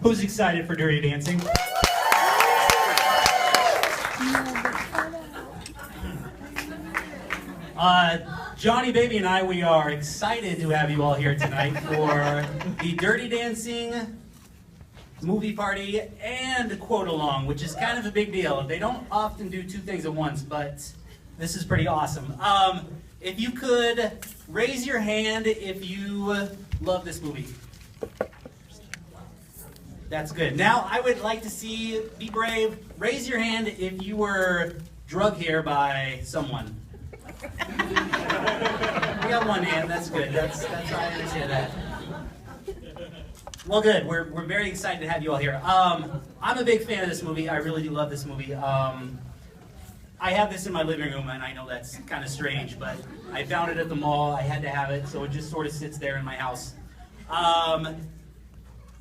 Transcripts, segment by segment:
Who's excited for Dirty Dancing? Johnny, Baby, and I, we are excited to have you all here tonight for the Dirty Dancing movie party and quote along, which is kind of a big deal. They don't often do two things at once, but this is pretty awesome. If you could raise your hand if you love this movie. That's good. Now I would like to see, be brave, raise your hand if you were drugged here by someone. We got one hand, that's good. That's how I understand that. Well, good. We're very excited to have you all here. I'm a big fan of this movie. I really do love this movie. I have this in my living room, and I know that's kind of strange, but I found it at the mall. I had to have it, so it just sort of sits there in my house.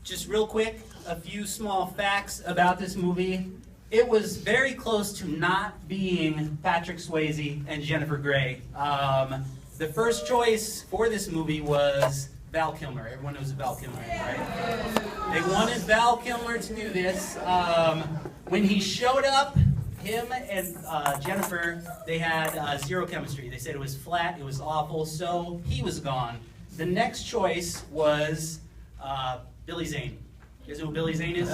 Just real quick, a few small facts about this movie. It was very close to not being Patrick Swayze and Jennifer Grey. The first choice for this movie was Val Kilmer. Everyone knows Val Kilmer, right? They wanted Val Kilmer to do this. When he showed up, him and Jennifer, they had zero chemistry. They said it was flat, it was awful, so he was gone. The next choice was Billy Zane. You guys know who Billy Zane is?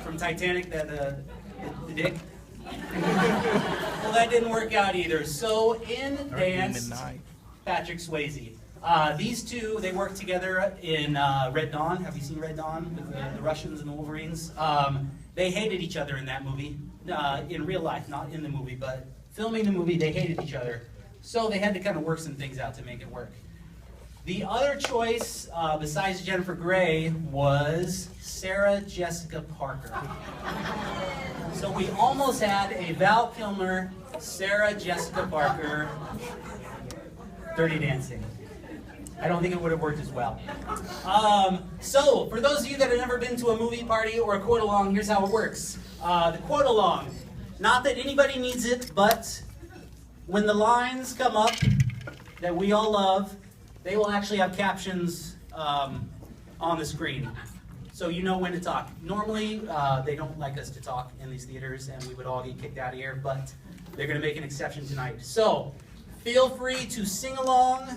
From Titanic, the dick? Well, that didn't work out either. So in danced Patrick Swayze. These two, they worked together in Red Dawn. Have you seen Red Dawn with the Russians and the Wolverines? They hated each other in that movie. In real life, not in the movie, but filming the movie, they hated each other. So they had to kind of work some things out to make it work. The other choice, besides Jennifer Grey, was Sarah Jessica Parker. So we almost had a Val Kilmer, Sarah Jessica Parker, Dirty Dancing. I don't think it would have worked as well. So, for those of you that have never been to a movie party or a quote along, here's how it works. The quote along, not that anybody needs it, but when the lines come up that we all love, they will actually have captions on the screen, so you know when to talk. Normally, they don't like us to talk in these theaters, and we would all get kicked out of here, but they're going to make an exception tonight. So, feel free to sing along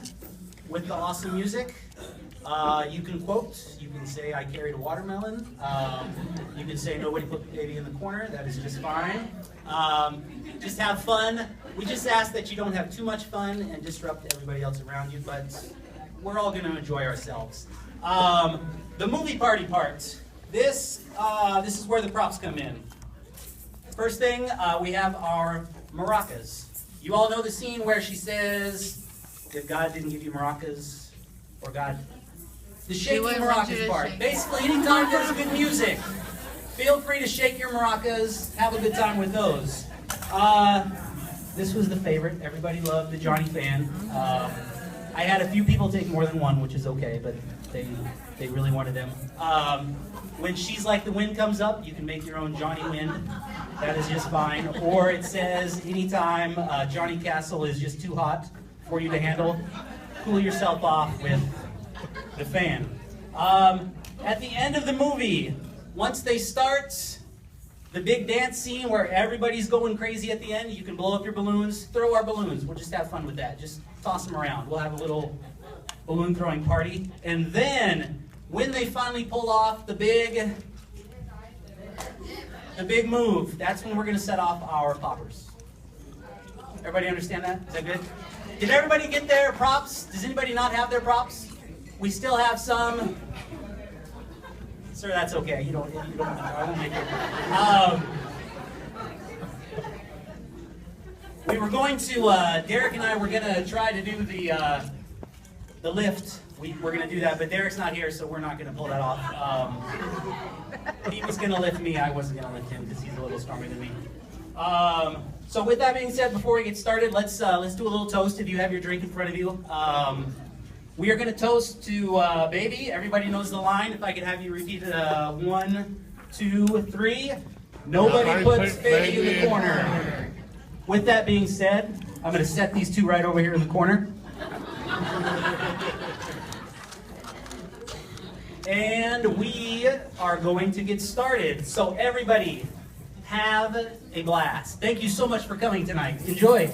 with the awesome music. You can quote, you can say, I carried a watermelon. You can say, nobody put the baby in the corner. That is just fine. Just have fun. We just ask that you don't have too much fun and disrupt everybody else around you, but we're all going to enjoy ourselves. The movie party part. This is where the props come in. First thing, we have our maracas. You all know the scene where she says, if God didn't give you maracas, or God... The shaking maracas part. Basically, anytime there's good music, feel free to shake your maracas, have a good time with those. This was the favorite. Everybody loved the Johnny fan. I had a few people take more than one, which is okay, but they really wanted them. When She's Like the Wind comes up, you can make your own Johnny Wind. That is just fine. Or it says, anytime Johnny Castle is just too hot for you to handle, cool yourself off with the fan. At the end of the movie, once they start the big dance scene where everybody's going crazy at the end, you can blow up your balloons, throw our balloons. We'll just have fun with that. Just toss them around. We'll have a little balloon throwing party. And then, when they finally pull off the big move, that's when we're going to set off our poppers. Everybody understand that? Is that good? Did everybody get their props? Does anybody not have their props? We still have some. Sir, that's okay. You don't I won't make it. We were going to, Derek and I were going to try to do the lift. We're going to do that, but Derek's not here, so we're not going to pull that off. He was going to lift me. I wasn't going to lift him because he's a little stronger than me. So with that being said, before we get started, let's do a little toast if you have your drink in front of you. We are going to toast to baby. Everybody knows the line. If I could have you repeat it, 1, 2, 3. Nobody puts baby in the corner. With that being said, I'm going to set these two right over here in the corner. And we are going to get started. So everybody, have a blast. Thank you so much for coming tonight. Enjoy.